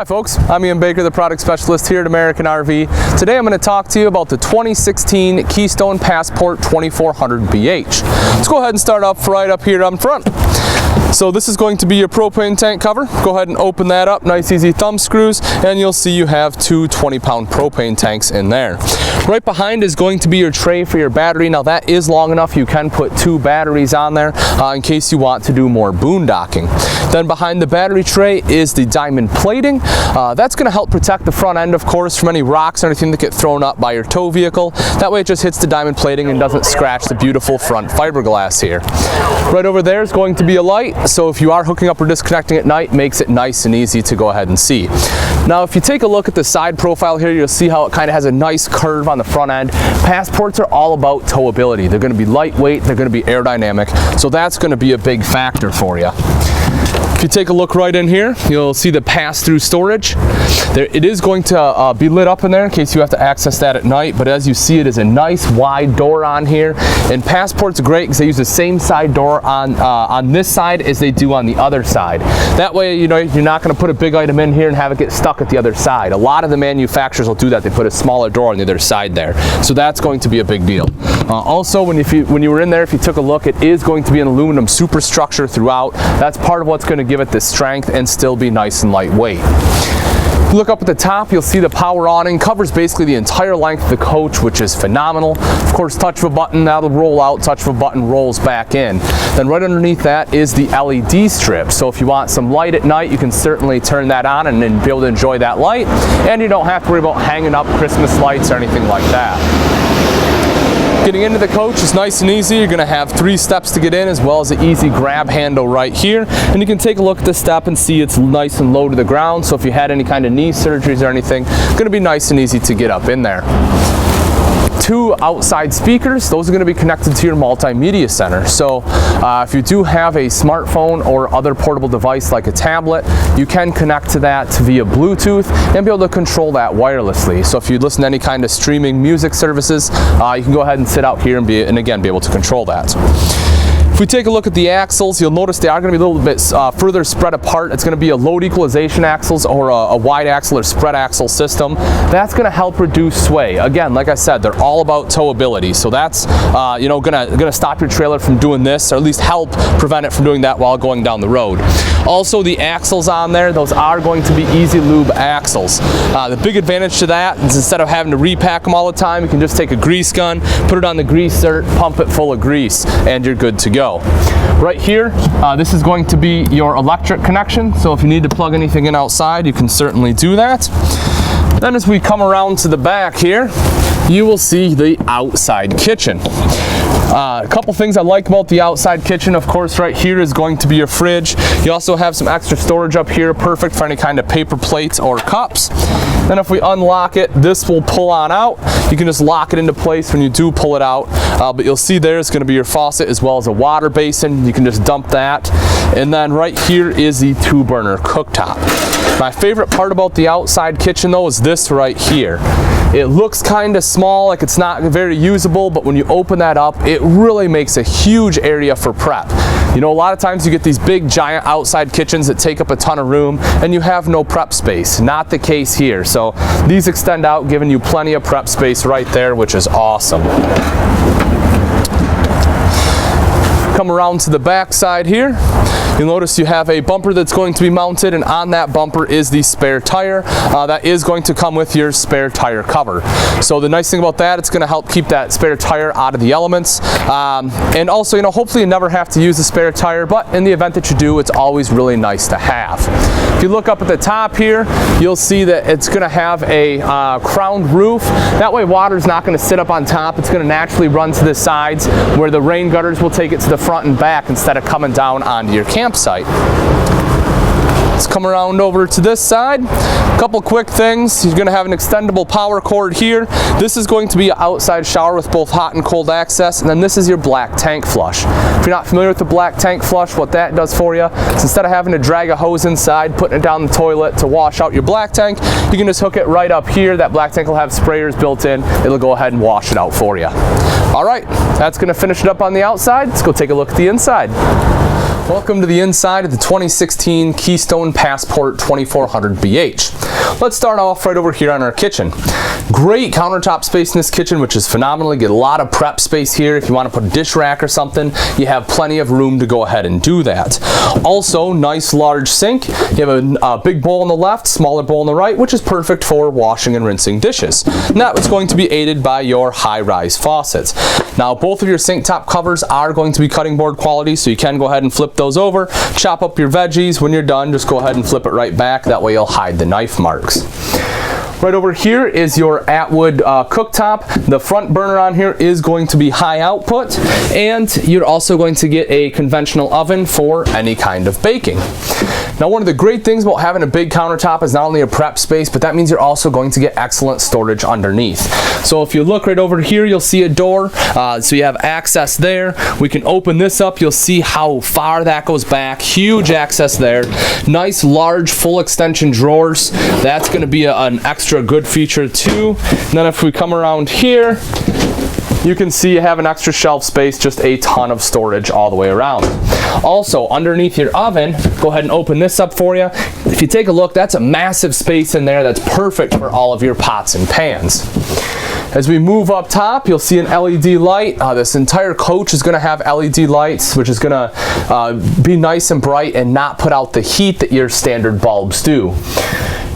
Hi folks, I'm Ian Baker, the product specialist here at American RV. Today I'm going to talk to you about the 2016 Keystone Passport 2400 BH. Let's go ahead and start off right up here on front. So this is going to be your propane tank cover. Go ahead and open that up, nice easy thumb screws, and you'll see you have two 20-pound propane tanks in there. Right behind is going to be your tray for your battery. Now that is long enough, you can put two batteries on there in case you want to do more boondocking. Then behind the battery tray is the diamond plating. That's going to help protect the front end, of course, from any rocks or anything that get thrown up by your tow vehicle. That way it just hits the diamond plating and doesn't scratch the beautiful front fiberglass here. Right over there is going to be a light, so if you are hooking up or disconnecting at night, makes it nice and easy to go ahead and see. Now if you take a look at the side profile here, you'll see how it kind of has a nice curve on the front end. Passports are all about towability. They're going to be lightweight, they're going to be aerodynamic, so that's going to be a big factor for you. If you take a look right in here, you'll see the pass-through storage. It is going to be lit up in there in case you have to access that at night, but as you see, it is a nice wide door on here. And Passport's great because they use the same side door on this side as they do on the other side. That way, you know, you're not going to put a big item in here and have it get stuck at the other side. A lot of the manufacturers will do that. They put a smaller door on the other side there. So that's going to be a big deal. Also, when you were in there, if you took a look, it is going to be an aluminum superstructure throughout. That's part of what's going to give it the strength and still be nice and lightweight. If you look up at the top, you'll see the power awning covers basically the entire length of the coach, which is phenomenal. Of course, touch of a button, that'll roll out, touch of a button rolls back in. Then right underneath that is the LED strip. So if you want some light at night, you can certainly turn that on and then be able to enjoy that light. And you don't have to worry about hanging up Christmas lights or anything like that. Getting into the coach is nice and easy. You're going to have 3 steps to get in, as well as an easy grab handle right here. And you can take a look at the step and see it's nice and low to the ground. So if you had any kind of knee surgeries or anything, it's going to be nice and easy to get up in there. 2 outside speakers, those are going to be connected to your Multimedia Center. So if you do have a smartphone or other portable device like a tablet, you can connect to that via Bluetooth and be able to control that wirelessly. So if you listen to any kind of streaming music services, you can go ahead and sit out here and again be able to control that. If we take a look at the axles, you'll notice they are going to be a little bit further spread apart. It's going to be a load equalization axles or a wide axle or spread axle system. That's going to help reduce sway. Again, like I said, they're all about towability. So that's going to stop your trailer from doing this, or at least help prevent it from doing that while going down the road. Also, the axles on there, those are going to be easy lube axles. The big advantage to that is instead of having to repack them all the time, you can just take a grease gun, put it on the grease zert, pump it full of grease, and you're good to go. Right here, this is going to be your electric connection, so if you need to plug anything in outside, you can certainly do that. Then as we come around to the back here, you will see the outside kitchen. A couple things I like about the outside kitchen, of course, right here is going to be your fridge. You also have some extra storage up here, perfect for any kind of paper plates or cups. Then if we unlock it, this will pull on out. You can just lock it into place when you do pull it out. But you'll see there's going to be your faucet as well as a water basin. You can just dump that. And then right here is the 2-burner cooktop. My favorite part about the outside kitchen though is this right here. It looks kind of small, like it's not very usable, but when you open that up, it really makes a huge area for prep. You know, a lot of times you get these big giant outside kitchens that take up a ton of room and you have no prep space. Not the case here. So these extend out, giving you plenty of prep space right there, which is awesome. Come around to the back side here. You'll notice you have a bumper that's going to be mounted, and on that bumper is the spare tire. That is going to come with your spare tire cover. So the nice thing about that, it's going to help keep that spare tire out of the elements. And also, you know, hopefully you never have to use the spare tire, but in the event that you do, it's always really nice to have. If you look up at the top here, you'll see that it's going to have a crowned roof. That way water's not going to sit up on top. It's going to naturally run to the sides where the rain gutters will take it to the front and back instead of coming down onto your campsite. Let's come around over to this side. A couple quick things. You're going to have an extendable power cord here. This is going to be an outside shower with both hot and cold access, and then this is your black tank flush. If you're not familiar with the black tank flush, what that does for you is instead of having to drag a hose inside, putting it down the toilet to wash out your black tank, you can just hook it right up here. That black tank will have sprayers built in. It'll go ahead and wash it out for you. All right, that's going to finish it up on the outside. Let's go take a look at the inside. Welcome to the inside of the 2016 Keystone Passport 2400BH. Let's start off right over here on our kitchen. Great countertop space in this kitchen, which is phenomenal. You get a lot of prep space here. If you want to put a dish rack or something, you have plenty of room to go ahead and do that. Also, nice large sink. You have a big bowl on the left, smaller bowl on the right, which is perfect for washing and rinsing dishes. And that was going to be aided by your high-rise faucets. Now, both of your sink top covers are going to be cutting board quality, so you can go ahead and flip those over, chop up your veggies. When you're done, just go ahead and flip it right back. That way you'll hide the knife marks. Right over here is your Atwood cooktop. The front burner on here is going to be high output, and you're also going to get a conventional oven for any kind of baking. Now, one of the great things about having a big countertop is not only a prep space, but that means you're also going to get excellent storage underneath. So if you look right over here, you'll see a door, so you have access there. We can open this up. You'll see how far that goes back. Huge access there. Nice, large, full extension drawers. That's going to be an extra good feature too. And then if we come around here, you can see you have an extra shelf space, just a ton of storage all the way around. Also, underneath your oven, go ahead and open this up for you. If you take a look, that's a massive space in there that's perfect for all of your pots and pans. As we move up top, you'll see an LED light. This entire coach is going to have LED lights, which is going to be nice and bright and not put out the heat that your standard bulbs do.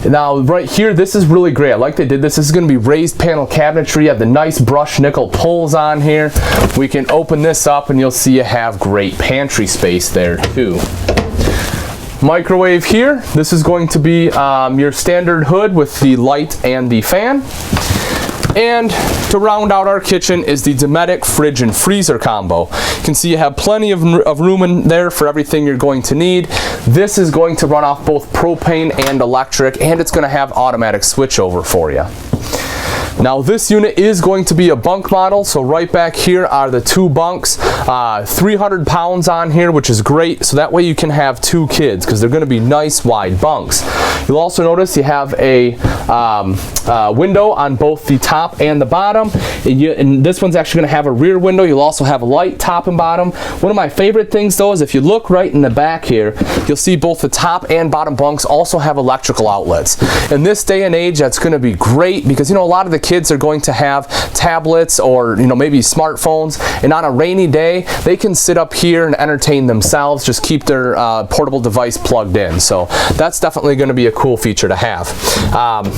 Now, right here, this is really great. I like they did this. This is going to be raised panel cabinetry. You have the nice brushed nickel pulls on here. We can open this up and you'll see you have great pantry space there too. Microwave here. This is going to be your standard hood with the light and the fan. And to round out our kitchen is the Dometic fridge and freezer combo. You can see you have plenty of room in there for everything you're going to need. This is going to run off both propane and electric, and it's going to have automatic switchover for you. Now, this unit is going to be a bunk model, so right back here are the two bunks, 300 pounds on here, which is great, so that way you can have two kids, because they're going to be nice wide bunks. You'll also notice you have a window on both the top and the bottom, and this one's actually going to have a rear window. You'll also have a light top and bottom. One of my favorite things though is if you look right in the back here, you'll see both the top and bottom bunks also have electrical outlets. In this day and age, that's going to be great, because a lot of the kids are going to have tablets or maybe smartphones, and on a rainy day they can sit up here and entertain themselves, just keep their portable device plugged in. So that's definitely going to be a cool feature to have.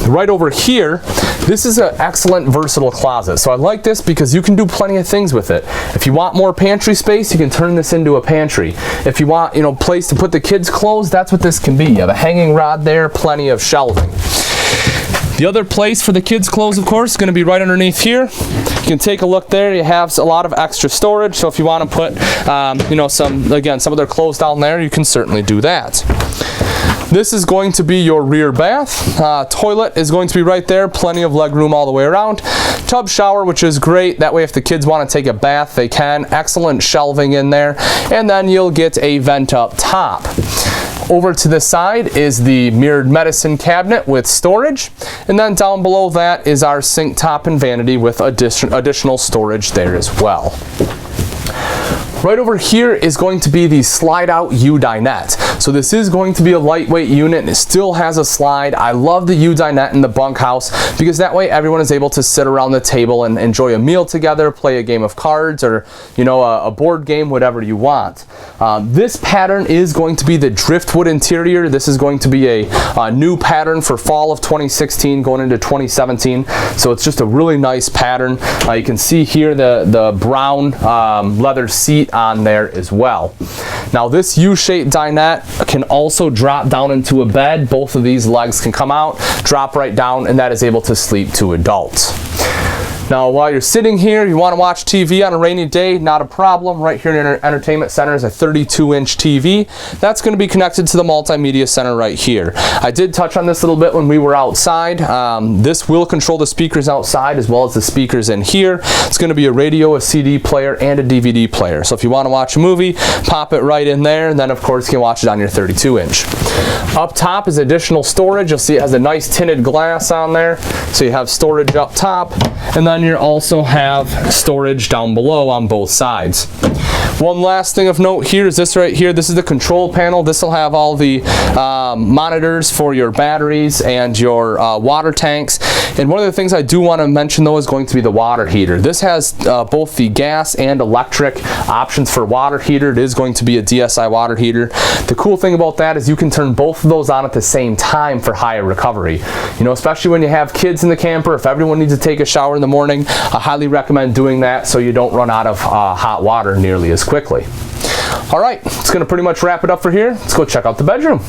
Right over here, this is an excellent versatile closet. So I like this because you can do plenty of things with it. If you want more pantry space, you can turn this into a pantry. If you want place to put the kids' clothes, that's what this can be. You have a hanging rod there, plenty of shelving. The other place for the kids' clothes, of course, is going to be right underneath here. You can take a look there. You have a lot of extra storage, so if you want to put, some of their clothes down there, you can certainly do that. This is going to be your rear bath. Toilet is going to be right there. Plenty of leg room all the way around. Tub shower, which is great. That way if the kids want to take a bath, they can. Excellent shelving in there. And then you'll get a vent up top. Over to the side is the mirrored medicine cabinet with storage, and then down below that is our sink top and vanity with additional storage there as well. Right over here is going to be the slide out U dinette. So this is going to be a lightweight unit, and it still has a slide. I love the U dinette in the bunkhouse because that way everyone is able to sit around the table and enjoy a meal together, play a game of cards, or a board game, whatever you want. This pattern is going to be the Driftwood interior. This is going to be a new pattern for fall of 2016 going into 2017. So it's just a really nice pattern. You can see here the brown leather seat on there as well. Now, this U-shaped dinette can also drop down into a bed. Both of these legs can come out, drop right down, and that is able to sleep two adults. Now, while you're sitting here, you want to watch TV on a rainy day, not a problem. Right here in our entertainment center is a 32-inch TV. That's going to be connected to the Multimedia Center right here. I did touch on this a little bit when we were outside. This will control the speakers outside as well as the speakers in here. It's going to be a radio, a CD player, and a DVD player. So if you want to watch a movie, pop it right in there, and then of course you can watch it on your 32-inch. Up top is additional storage. You'll see it has a nice tinted glass on there. So you have storage up top, and then you also have storage down below on both sides. One last thing of note here is this right here. This is the control panel. This will have all the monitors for your batteries and your water tanks. And one of the things I do want to mention though is going to be the water heater. This has both the gas and electric options for water heater. It is going to be a DSI water heater. The cool thing about that is you can turn both of those on at the same time for higher recovery. You know, especially when you have kids in the camper, if everyone needs to take a shower in the morning, I highly recommend doing that so you don't run out of hot water nearly as quickly. All right, it's going to pretty much wrap it up for here. Let's go check out the bedroom.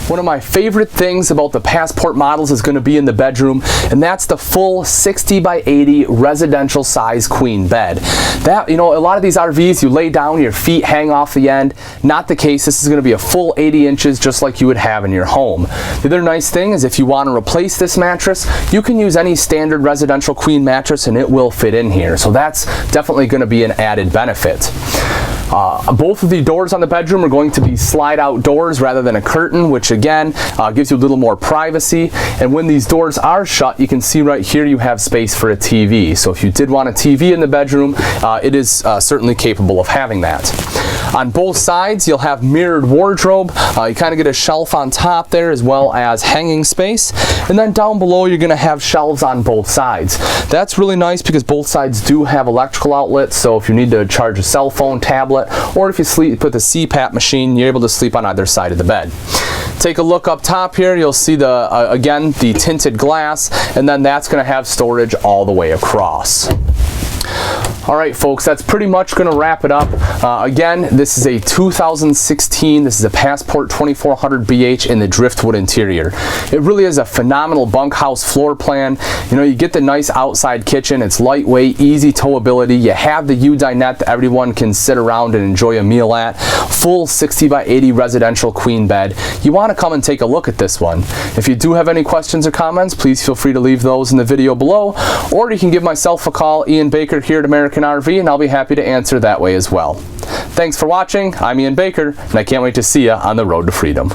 One of my favorite things about the Passport models is going to be in the bedroom, and that's the full 60 by 80 residential size queen bed. That, you know, a lot of these RVs, you lay down, your feet hang off the end. Not the case. This is going to be a full 80 inches just like you would have in your home. The other nice thing is if you want to replace this mattress, you can use any standard residential queen mattress and it will fit in here. So that's definitely going to be an added benefit. Both of the doors on the bedroom are going to be slide out doors rather than a curtain, which again gives you a little more privacy. And when these doors are shut, you can see right here you have space for a TV. So if you did want a TV in the bedroom, it is certainly capable of having that. On both sides, you'll have mirrored wardrobe. You kind of get a shelf on top there as well as hanging space. And then down below, you're going to have shelves on both sides. That's really nice because both sides do have electrical outlets. So if you need to charge a cell phone, tablet, or if you sleep with a CPAP machine, you're able to sleep on either side of the bed. Take a look up top here. You'll see the again the tinted glass, and then that's going to have storage all the way across. All right, folks, that's pretty much going to wrap it up. Again, this is a 2016. This is a Passport 2400BH in the Driftwood interior. It really is a phenomenal bunkhouse floor plan. You know, you get the nice outside kitchen. It's lightweight, easy towability. You have the U-dinette that everyone can sit around and enjoy a meal at. Full 60 by 80 residential queen bed. You want to come and take a look at this one. If you do have any questions or comments, please feel free to leave those in the video below, or you can give myself a call, Ian Baker here at American RV, and I'll be happy to answer that way as well. Thanks for watching. I'm Ian Baker, and I can't wait to see you on the road to freedom.